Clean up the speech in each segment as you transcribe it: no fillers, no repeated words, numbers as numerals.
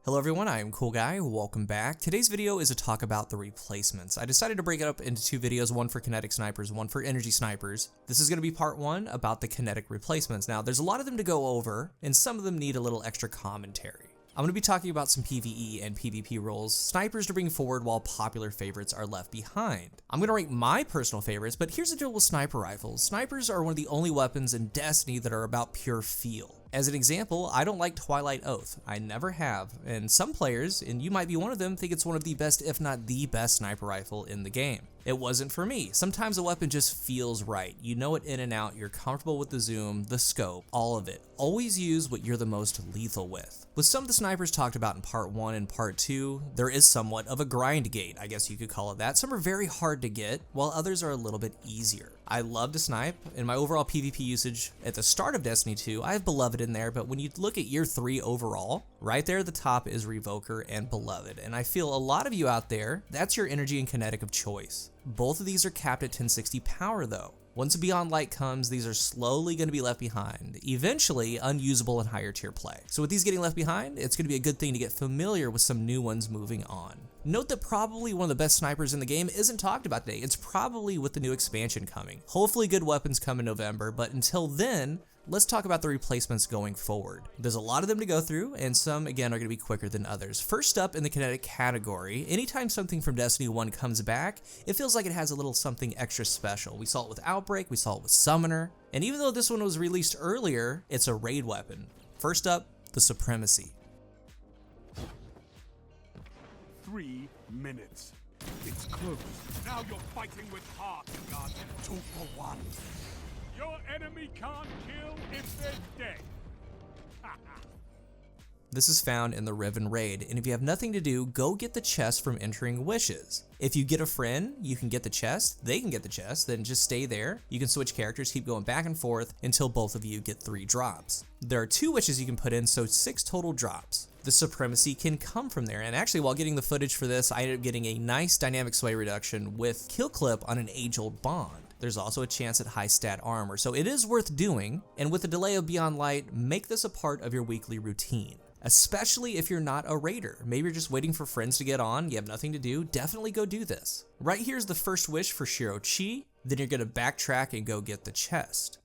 Hello everyone, I am CoolGuy, welcome back. Today's video is a talk about the replacements. I decided to break it up into two videos, one for kinetic snipers, one for energy snipers. This is going to be part one about the kinetic replacements. Now, there's a lot of them to go over, and some of them need a little extra commentary. I'm going to be talking about some PvE and PvP roles, snipers to bring forward while popular favorites are left behind. I'm going to rank my personal favorites, but here's the deal with sniper rifles. Snipers are one of the only weapons in Destiny that are about pure feel. As an example, I don't like Twilight Oath. I never have, and some players, and you might be one of them, think it's one of the best, if not the best sniper rifle in the game. It wasn't for me. Sometimes a weapon just feels right. You know it in and out, you're comfortable with the zoom, the scope, all of it. Always use what you're the most lethal with. With some of the snipers talked about in part 1 and part 2, there is somewhat of a grind gate, I guess you could call it that. Some are very hard to get, while others are a little bit easier. I love to snipe, and my overall PvP usage at the start of Destiny 2, I have Beloved in there, but when you look at year 3 overall, right there at the top is Revoker and Beloved, and I feel a lot of you out there, that's your energy and kinetic of choice. Both of these are capped at 1060 power though. Once Beyond Light comes, these are slowly going to be left behind, eventually unusable in higher tier play. So with these getting left behind, it's going to be a good thing to get familiar with some new ones moving on. Note that probably one of the best snipers in the game isn't talked about today. It's probably with the new expansion coming. Hopefully good weapons come in November, but until then, let's talk about the replacements going forward. There's a lot of them to go through, and some, again, are going to be quicker than others. First up in the kinetic category, anytime something from Destiny 1 comes back, it feels like it has a little something extra special. We saw it with Outbreak, we saw it with Summoner, and even though this one was released earlier, it's a raid weapon. First up, the Supremacy. 3 minutes. It's close. Now you're fighting with heart, God. 2 for 1. Your enemy can't kill if they're dead. This is found in the Riven raid, and if you have nothing to do, go get the chest from entering wishes. If you get a friend, you can get the chest, they can get the chest, then just stay there. You can switch characters, keep going back and forth until both of you get 3 drops. There are 2 wishes you can put in, so 6 total drops. The Supremacy can come from there, and actually while getting the footage for this, I ended up getting a nice dynamic sway reduction with kill clip on an age-old bond. There's also a chance at high stat armor, so it is worth doing, and with the delay of Beyond Light, make this a part of your weekly routine. Especially if you're not a raider. Maybe you're just waiting for friends to get on, you have nothing to do, definitely go do this. Right here's the first wish for Shiro Chi, then you're gonna backtrack and go get the chest.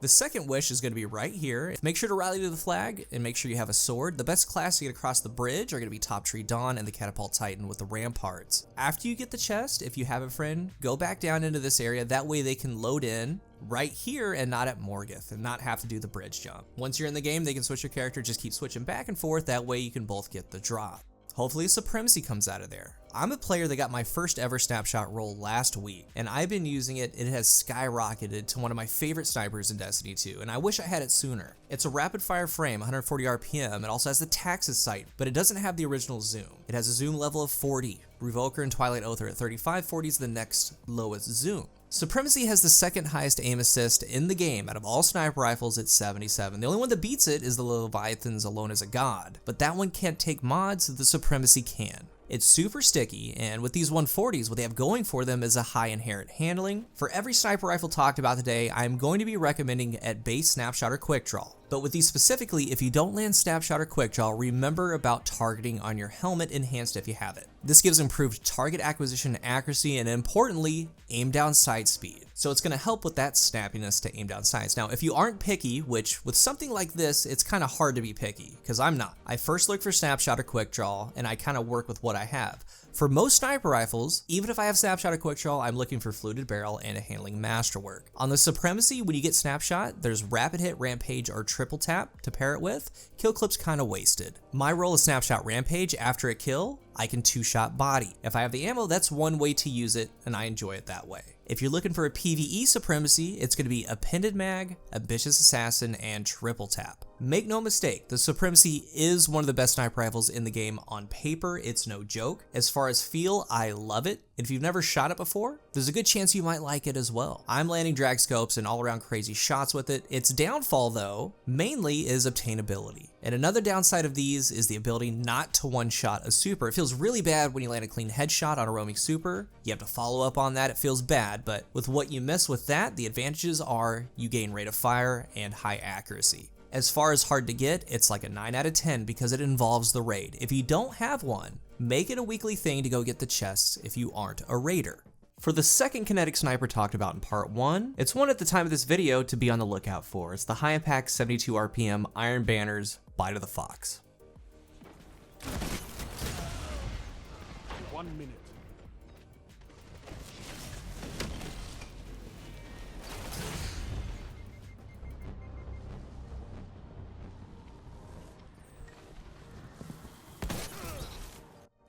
The second wish is going to be right here. Make sure to rally to the flag and make sure you have a sword. The best class to get across the bridge are going to be Top Tree Dawn and the Catapult Titan with the ramparts. After you get the chest, if you have a friend, go back down into this area. That way they can load in right here and not at Morgoth and not have to do the bridge jump. Once you're in the game, they can switch your character, just keep switching back and forth. That way you can both get the drop. Hopefully Supremacy comes out of there. I'm a player that got my first ever snapshot roll last week, and I've been using it. It has skyrocketed to one of my favorite snipers in Destiny 2, and I wish I had it sooner. It's a rapid fire frame, 140 RPM. It also has the Taxus sight, but it doesn't have the original zoom. It has a zoom level of 40. Revoker and Twilight Oath are at 35, 40 is the next lowest zoom. Supremacy has the second highest aim assist in the game out of all sniper rifles at 77. The only one that beats it is the Leviathan's Alone as a God, but that one can't take mods, the Supremacy can. It's super sticky, and with these 140s, what they have going for them is a high inherent handling. For every sniper rifle talked about today, I'm going to be recommending at base snapshot or quick draw. But with these specifically, if you don't land snapshot or quick draw, remember about targeting on your helmet enhanced if you have it. This gives improved target acquisition accuracy and importantly, aim down sight speed. So it's going to help with that snappiness to aim down sights. Now, if you aren't picky, which with something like this, it's kind of hard to be picky, because I'm not. I first look for snapshot or quick draw, and I kind of work with what I have. For most sniper rifles, even if I have snapshot or quick draw, I'm looking for fluted barrel and a handling masterwork. On the Supremacy, when you get snapshot, there's rapid hit, rampage, or triple tap to pair it with. Kill clip's kind of wasted. My role is snapshot rampage. After a kill, I can 2-shot body. If I have the ammo, that's one way to use it, and I enjoy it that way. If you're looking for a PvE Supremacy, it's going to be Appended Mag, Ambitious Assassin, and Triple Tap. Make no mistake, the Supremacy is one of the best sniper rifles in the game on paper, it's no joke. As far as feel, I love it. And if you've never shot it before, there's a good chance you might like it as well. I'm landing drag scopes and all around crazy shots with it. Its downfall though, mainly is obtainability. And another downside of these is the ability not to one-shot a super. It feels really bad when you land a clean headshot on a roaming super. You have to follow up on that, it feels bad, but with what you miss with that, the advantages are you gain rate of fire and high accuracy. As far as hard to get, it's like a 9 out of 10 because it involves the raid. If you don't have one, make it a weekly thing to go get the chests if you aren't a raider. For the second kinetic sniper talked about in part 1, it's one at the time of this video to be on the lookout for. It's the high impact 72 RPM Iron Banners Bite of the Fox. 1 minute.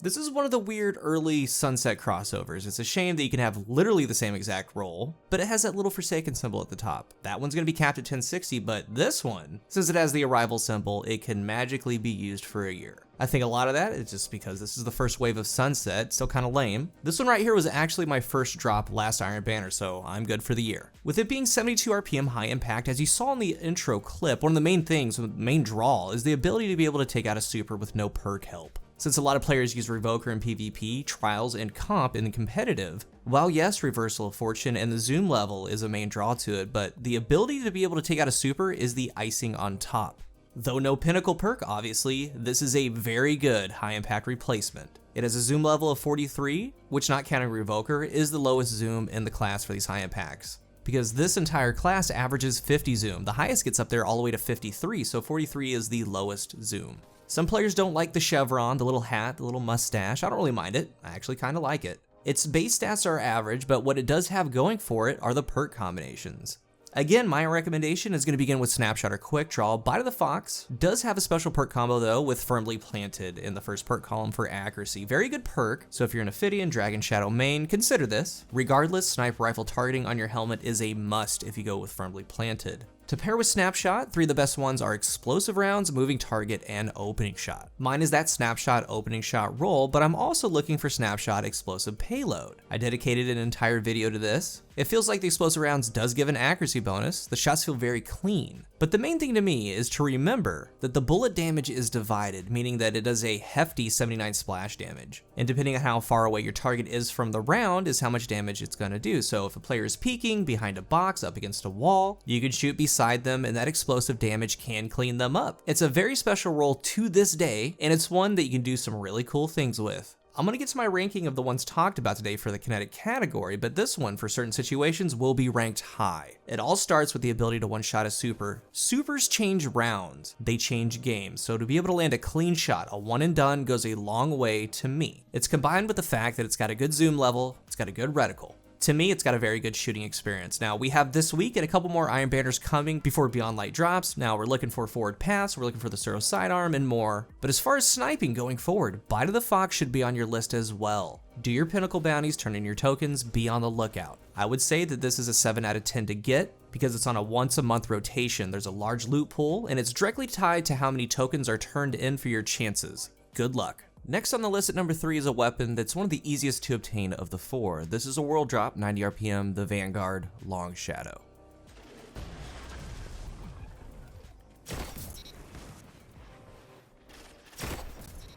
This is one of the weird early Sunset crossovers. It's a shame that you can have literally the same exact role, but it has that little Forsaken symbol at the top. That one's gonna be capped at 1060, but this one, since it has the arrival symbol, it can magically be used for a year. I think a lot of that is just because this is the first wave of Sunset, still kind of lame. This one right here was actually my first drop last Iron Banner, so I'm good for the year. With it being 72 RPM high impact, as you saw in the intro clip, one of the main things, the main draw, is the ability to be able to take out a super with no perk help. Since a lot of players use Revoker in PvP, Trials, and Comp in competitive, while yes, Reversal of Fortune and the zoom level is a main draw to it, but the ability to be able to take out a super is the icing on top. Though no pinnacle perk, obviously, this is a very good high impact replacement. It has a zoom level of 43, which not counting Revoker, is the lowest zoom in the class for these high impacts. Because this entire class averages 50 zoom, the highest gets up there all the way to 53, so 43 is the lowest zoom. Some players don't like the chevron, the little hat, the little mustache. I don't really mind it. I actually kind of like it. Its base stats are average, but what it does have going for it are the perk combinations. Again, my recommendation is going to begin with Snapshot or Quick Draw. Bite of the Fox does have a special perk combo though with Firmly Planted in the first perk column for accuracy. Very good perk, so if you're an Ophidian, Dragon Shadow main, consider this. Regardless, sniper rifle targeting on your helmet is a must if you go with Firmly Planted. To pair with Snapshot, 3 of the best ones are Explosive Rounds, Moving Target, and Opening Shot. Mine is that Snapshot Opening Shot role, but I'm also looking for Snapshot Explosive Payload. I dedicated an entire video to this. It feels like the Explosive Rounds does give an accuracy bonus, the shots feel very clean, but the main thing to me is to remember that the bullet damage is divided, meaning that it does a hefty 79 splash damage, and depending on how far away your target is from the round is how much damage it's going to do. So if a player is peeking behind a box up against a wall, you can shoot beside them and that explosive damage can clean them up. It's a very special role to this day, and it's one that you can do some really cool things with. I'm going to get to my ranking of the ones talked about today for the kinetic category, but this one for certain situations will be ranked high. It all starts with the ability to one-shot a super. Supers change rounds, they change games, so to be able to land a clean shot, a one and done, goes a long way to me. It's combined with the fact that it's got a good zoom level, it's got a good reticle. To me, it's got a very good shooting experience. Now, we have this week and a couple more Iron Banners coming before Beyond Light drops. Now, we're looking for forward pass, we're looking for the Suro sidearm, and more. But as far as sniping going forward, Bite of the Fox should be on your list as well. Do your pinnacle bounties, turn in your tokens, be on the lookout. I would say that this is a 7 out of 10 to get because it's on a once-a-month rotation. There's a large loot pool, and it's directly tied to how many tokens are turned in for your chances. Good luck. Next on the list at number 3 is a weapon that's one of the easiest to obtain of the 4. This is a world drop, 90 RPM, the Vanguard Long Shadow.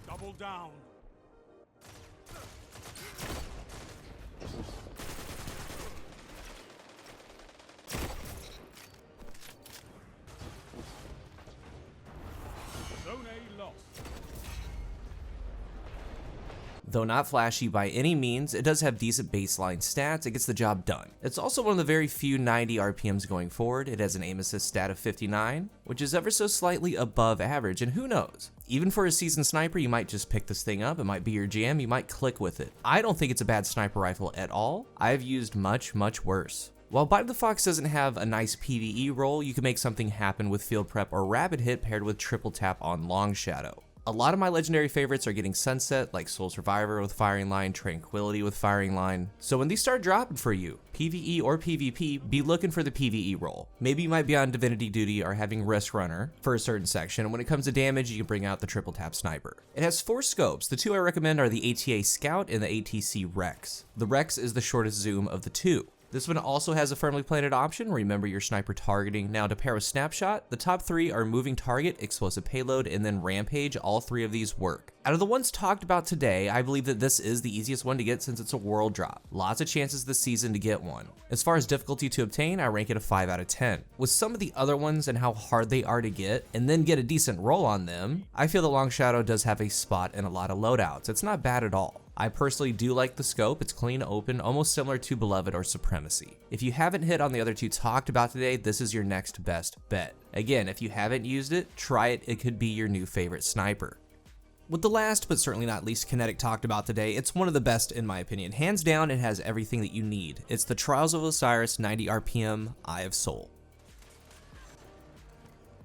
Double down. Zone A lost. Though not flashy by any means, it does have decent baseline stats, it gets the job done. It's also one of the very few 90 RPMs going forward. It has an aim assist stat of 59, which is ever so slightly above average, and who knows? Even for a seasoned sniper, you might just pick this thing up, it might be your jam, you might click with it. I don't think it's a bad sniper rifle at all. I've used much, much worse. While Bite of the Fox doesn't have a nice PvE role, you can make something happen with field prep or rapid hit paired with triple tap on Long Shadow. A lot of my legendary favorites are getting Sunset, like Soul Survivor with Firing Line, Tranquility with Firing Line. So when these start dropping for you, PvE or PvP, be looking for the PvE role. Maybe you might be on Divinity Duty or having Risk Runner for a certain section, and when it comes to damage, you can bring out the Triple Tap Sniper. It has 4 scopes. The 2 I recommend are the ATA Scout and the ATC Rex. The Rex is the shortest zoom of the 2. This one also has a firmly planted option, remember your sniper targeting. Now to pair with Snapshot, the top 3 are moving target, explosive payload, and then rampage. All 3 of these work. Out of the ones talked about today, I believe that this is the easiest one to get since it's a world drop. Lots of chances this season to get one. As far as difficulty to obtain, I rank it a 5 out of 10. With some of the other ones and how hard they are to get, and then get a decent roll on them, I feel that Long Shadow does have a spot in a lot of loadouts. It's not bad at all. I personally do like the scope. It's clean, open, almost similar to Beloved or Supremacy. If you haven't hit on the other 2 talked about today, this is your next best bet. Again, if you haven't used it, try it. It could be your new favorite sniper. With the last, but certainly not least, Kinetic talked about today, it's one of the best in my opinion. Hands down, it has everything that you need. It's the Trials of Osiris 90 RPM Eye of Soul.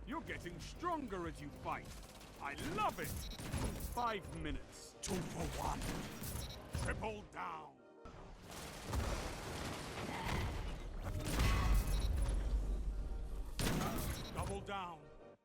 You're getting stronger as you fight. I love it. 5 minutes. 2 for 1. Triple down. Double down.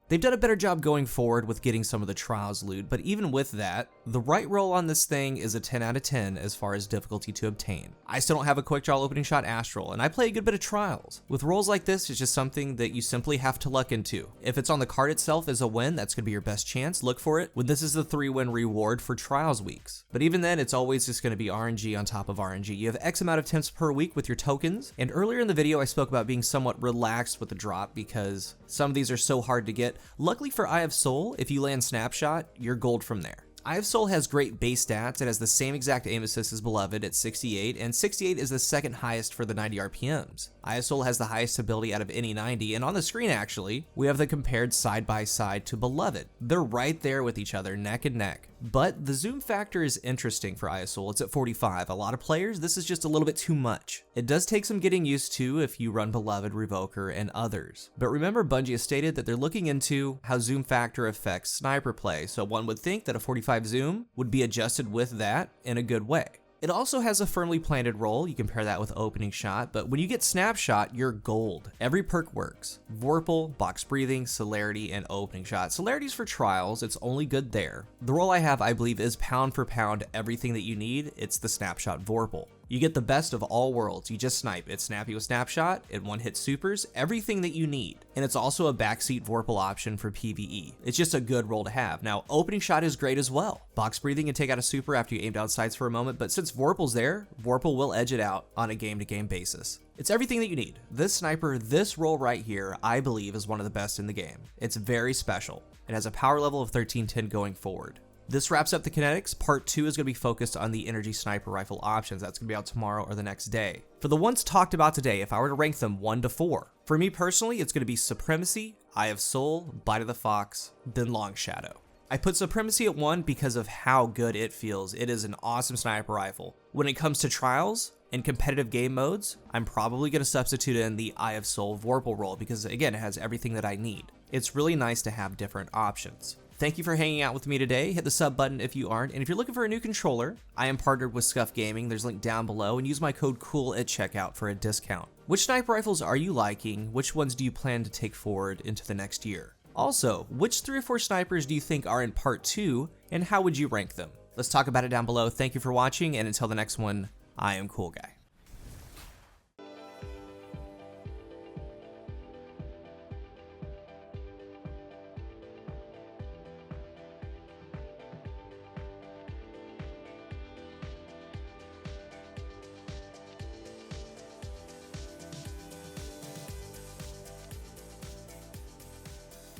They've done a better job going forward with getting some of the trials loot, but even with that, the right roll on this thing is a 10 out of 10 as far as difficulty to obtain. I still don't have a quick draw opening shot astral, and I play a good bit of trials. With rolls like this, it's just something that you simply have to luck into. If it's on the card itself as a win, that's gonna be your best chance, look for it, when this is the 3-win reward for trials weeks. But even then, it's always just gonna be RNG on top of RNG. You have X amount of temps per week with your tokens, and earlier in the video I spoke about being somewhat relaxed with the drop because some of these are so hard to get. Luckily for Eye of Soul, if you land Snapshot, you're gold from there. Eye of Soul has great base stats. It has the same exact aim assist as Beloved at 68, and 68 is the second highest for the 90 RPMs. Eye of Soul has the highest ability out of any 90, and on the screen actually, we have them compared side by side to Beloved. They're right there with each other, neck and neck. But the zoom factor is interesting for Eye of Soul. It's at 45. A lot of players, this is just a little bit too much. It does take some getting used to if you run Beloved, Revoker, and others. But remember, Bungie has stated that they're looking into how zoom factor affects sniper play, so one would think that a 45 zoom would be adjusted with that in a good way. It also has a firmly planted roll. You can pair that with opening shot, but when you get Snapshot, you're gold. Every perk works. Vorpal, box breathing, celerity, and opening shot. Celerity's for trials, it's only good there. The roll I have, I believe, is pound for pound everything that you need. It's the Snapshot Vorpal. You get the best of all worlds. You just snipe. It's snappy with Snapshot, it one-hit supers, everything that you need. And it's also a backseat Vorpal option for PvE. It's just a good roll to have. Now, opening shot is great as well. Box breathing can take out a super after you aim down sights for a moment, but since Vorpal's there, Vorpal will edge it out on a game-to-game basis. It's everything that you need. This sniper, this roll right here, I believe is one of the best in the game. It's very special. It has a power level of 1310 going forward. This wraps up the Kinetics. Part 2 is going to be focused on the energy sniper rifle options. That's going to be out tomorrow or the next day. For the ones talked about today, if I were to rank them 1 to 4, for me personally, it's going to be Supremacy, Eye of Soul, Bite of the Fox, then Long Shadow. I put Supremacy at 1 because of how good it feels. It is an awesome sniper rifle. When it comes to trials and competitive game modes, I'm probably going to substitute in the Eye of Soul Vorpal roll because, again, it has everything that I need. It's really nice to have different options. Thank you for hanging out with me today. Hit the sub button if you aren't, and if you're looking for a new controller, I am partnered with Scuff Gaming. There's a link down below, and use my code COOL at checkout for a discount. Which sniper rifles are you liking? Which ones do you plan to take forward into the next year? Also, which 3 or 4 snipers do you think are in part 2, and how would you rank them? Let's talk about it down below. Thank you for watching, and until the next one, I am CoolGuy.